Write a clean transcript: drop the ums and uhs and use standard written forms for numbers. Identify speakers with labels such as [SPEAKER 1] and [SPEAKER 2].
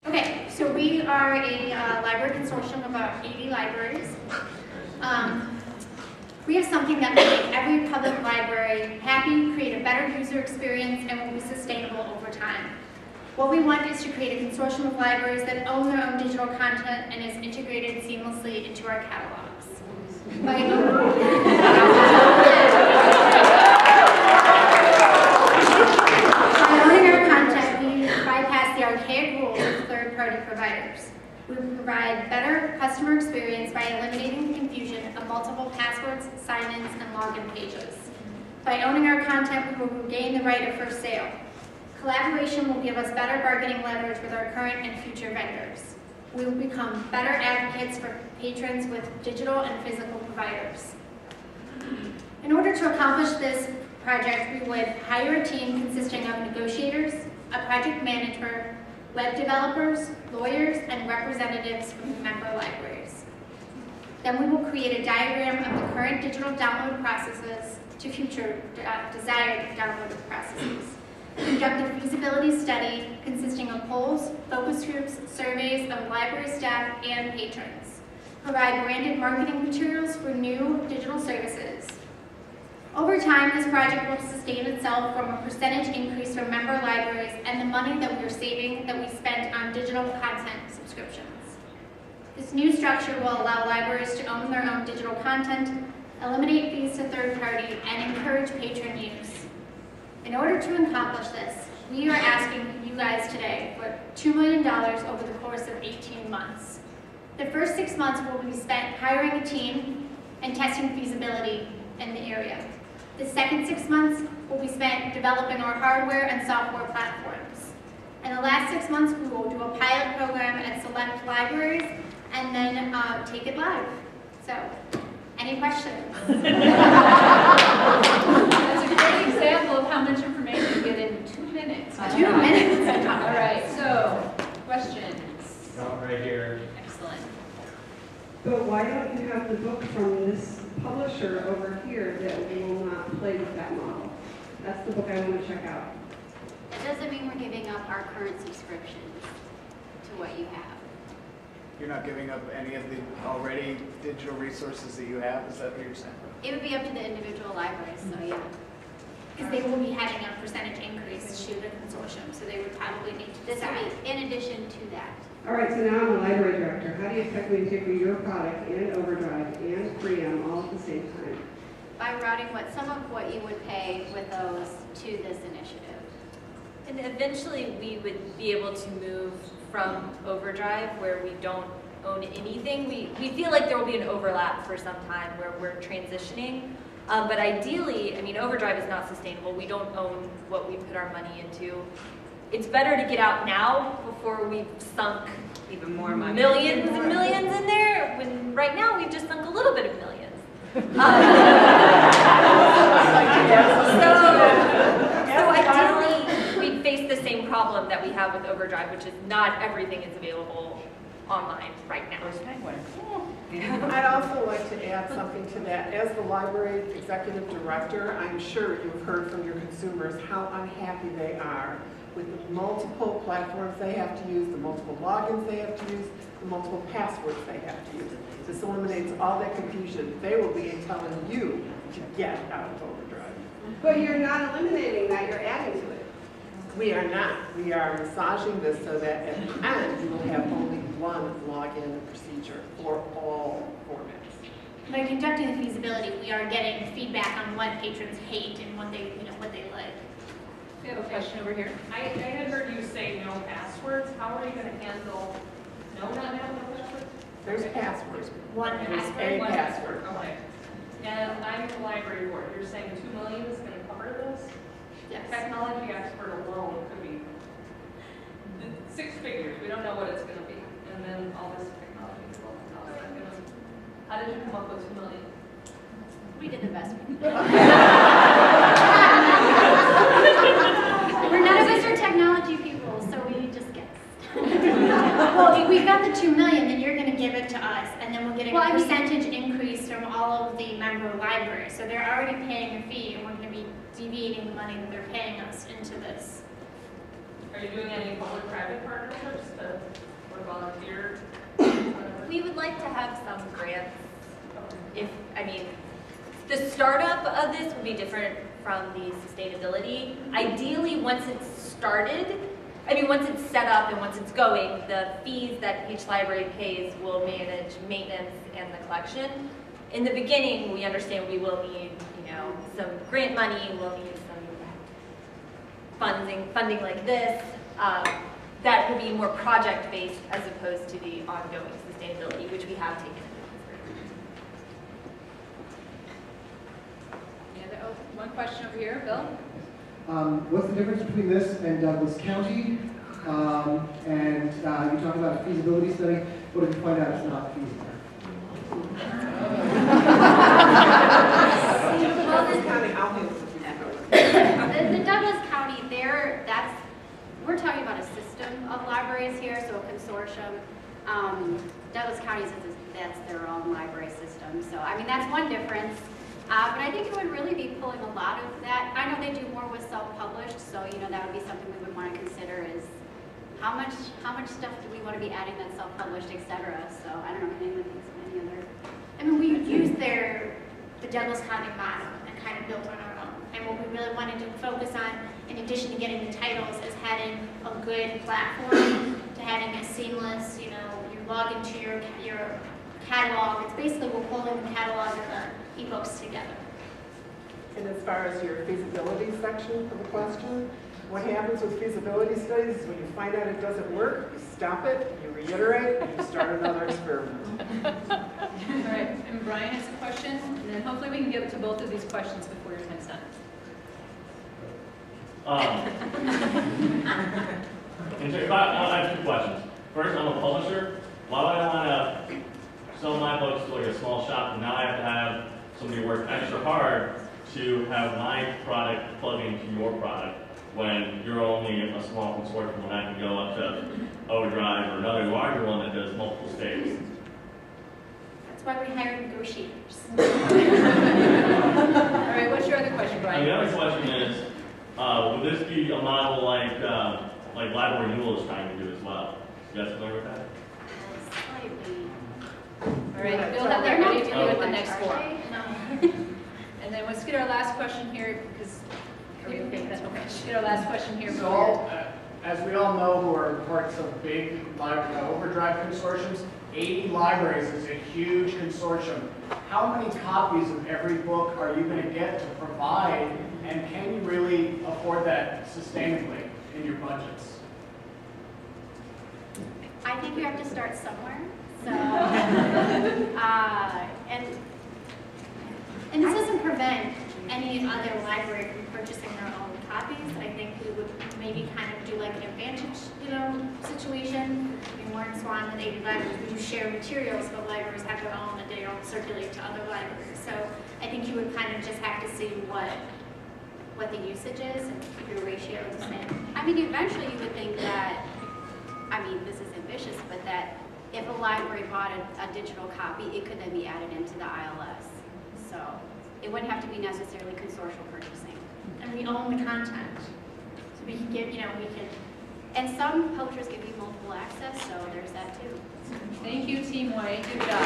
[SPEAKER 1] Okay, so we are a library consortium of about 80 libraries. We have something that will make every public library happy, create a better user experience, and will be sustainable over time. What we want is to create a consortium of libraries that own their own digital content and is integrated seamlessly into our catalogs. By owning our content, we bypass the archaic rules of third-party providers. We provide better customer experience by eliminating the confusion of multiple passwords, sign-ins, and login pages. By owning our content, we will regain the right of first sale. Collaboration will give us better bargaining leverage with our current and future vendors. We will become better advocates for patrons with digital and physical providers. In order to accomplish this project, we would hire a team consisting of negotiators, a project manager, web developers, lawyers, and representatives from member libraries. Then we will create a diagram of the current digital download processes to future desired download processes. Conduct a feasibility study consisting of polls, focus groups, surveys of library staff and patrons. Provide branded marketing materials for new digital services. Over time, this project will sustain itself from a percentage increase from member libraries and the money that we are saving that we spent on digital content subscriptions. This new structure will allow libraries to own their own digital content, eliminate fees to third party, and encourage patron use. In order to accomplish this, we are asking you guys today for $2 million over the course of 18 months. The first 6 months will be spent hiring a team and testing feasibility in the area. The second 6 months will be spent developing our hardware and software platforms. And the last 6 months, we will do a pilot program at select libraries and then take it live. So, any questions?
[SPEAKER 2] That's a great example of how much information you get in 2 minutes.
[SPEAKER 1] 2 minutes.
[SPEAKER 2] All right, so, questions?
[SPEAKER 3] No, right here.
[SPEAKER 2] Excellent.
[SPEAKER 4] But why don't you have the book from this publisher over here that will not play with that model? That's the book I want to check out.
[SPEAKER 5] That doesn't mean we're giving up our current subscriptions to what you have.
[SPEAKER 3] You're not giving up any of the already digital resources that you have? Is that what you're saying?
[SPEAKER 5] It would be up to the individual libraries, so yeah.
[SPEAKER 1] Because they will be having a percentage increase to the consortium, so they would probably need to
[SPEAKER 5] This
[SPEAKER 1] decide.
[SPEAKER 5] would be in addition to that.
[SPEAKER 4] All right, so now I'm a library director. How do you expect me to take your product and Overdrive and Freedom all at the same time?
[SPEAKER 5] By routing some of what you would pay with those to this initiative.
[SPEAKER 6] And eventually we would be able to move from Overdrive where we don't own anything. We feel like there will be an overlap for some time where we're transitioning. But ideally, I mean, Overdrive is not sustainable. We don't own what we put our money into. It's better to get out now before we've sunk
[SPEAKER 2] Even more money.
[SPEAKER 6] millions and millions in there, when right now we've just sunk a little bit of millions. So ideally, we face the same problem that we have with Overdrive, which is not everything is available online right now.
[SPEAKER 7] I'd also like to add something to that. As the library executive director, I'm sure you've heard from your consumers how unhappy they are with the multiple platforms they have to use, the multiple logins they have to use, the multiple passwords they have to use. This eliminates all that confusion. They will be telling you to get out of Overdrive.
[SPEAKER 4] But you're not eliminating that, you're adding to it.
[SPEAKER 7] We are not. We are massaging this so that at the end you will have only one login procedure for all formats.
[SPEAKER 1] By conducting the feasibility, we are getting feedback on what patrons hate and what they like.
[SPEAKER 2] We have a question over here.
[SPEAKER 8] I had heard you say no passwords. How are you going to handle no passwords?
[SPEAKER 7] There's passwords.
[SPEAKER 1] One
[SPEAKER 7] There's
[SPEAKER 1] password.
[SPEAKER 7] a password.
[SPEAKER 8] Okay. And I'm the library board. You're saying 2 million is going to cover this?
[SPEAKER 1] Yes.
[SPEAKER 8] Technology expert alone could be 6 figures. We don't know what it's going to be. And then all this technology development. How did you come up with 2 million?
[SPEAKER 5] We did the best we could.
[SPEAKER 1] None of us are technology people, so we just guess. Well, if we've got the $2 million, then you're going to give it to us, and then we're getting a percentage increase from all of the member libraries. So they're already paying a fee, and we're going to be deviating the money that they're paying us into this.
[SPEAKER 8] Are you doing any public-private partnerships or volunteer?
[SPEAKER 6] We would like to have some grants. The startup of this would be different from the sustainability. Ideally, once it's started, once it's set up and once it's going, the fees that each library pays will manage maintenance and the collection. In the beginning, we understand we will need, some grant money, we'll need some funding like this. That will be more project-based as opposed to the ongoing sustainability, which we have taken.
[SPEAKER 2] One question over here, Bill.
[SPEAKER 9] What's the difference between this and Douglas County? And you talked about a feasibility study. What if you find out it's not feasible?
[SPEAKER 5] The Douglas County, we're talking about a system of libraries here, so a consortium. Douglas County says that's their own library system. So, that's one difference. But I think it would really be pulling a lot of that. I know they do more with self-published, so that would be something we would want to consider is how much stuff do we want to be adding that's self-published, etc. So I don't know if anyone thinks of any other.
[SPEAKER 1] We used the Douglas County model and kind of built on our own. And what we really wanted to focus on, in addition to getting the titles, is having a good platform, to having a seamless, you log into your catalog. It's basically we're pulling the catalog of the ebooks together.
[SPEAKER 7] And as far as your feasibility section of the question, what happens with feasibility studies is when you find out it doesn't work, you stop it, you reiterate, and you start another experiment.
[SPEAKER 2] All right, and Brian has a question, and then hopefully we can get to both of these questions before your time's done.
[SPEAKER 10] I have two questions. First, I'm a publisher. Why would I want to sell my books to like a small shop, and now I have to have somebody work extra hard to have my product plug into your product when you're only a small consortium and I can go up to Overdrive or another larger one that does multiple states?
[SPEAKER 1] That's why we hire negotiators.
[SPEAKER 2] All right, what's your other question, Brian?
[SPEAKER 10] And the other question is, would this be a model like Library Renewal is trying to do as well? You guys familiar with that?
[SPEAKER 5] Slightly.
[SPEAKER 2] All right, Bill, have that ready to do with the next four. And then let's get our last question here, because, are we okay? That's okay. Let's get our last question here.
[SPEAKER 3] So, as we all know who are parts of big Overdrive consortiums, 80 libraries is a huge consortium. How many copies of every book are you going to get to provide, and can you really afford that sustainably in your budgets?
[SPEAKER 1] I think you have to start somewhere. So, and this doesn't prevent any other library from purchasing their own copies. I think we would maybe kind of do like an advantage, situation. We're in Swan with 80 libraries. We do share materials, but libraries have their own that they don't circulate to other libraries. So I think you would kind of just have to see what the usage is and keep your ratio the same. Eventually you would think that, this is ambitious, but that if a library bought a digital copy, it could then be added into the ILS. So it wouldn't have to be necessarily consortial purchasing. And we own the content. So we can give,
[SPEAKER 5] And some publishers give you multiple access, so there's that too.
[SPEAKER 2] Thank you, Team White. Good job.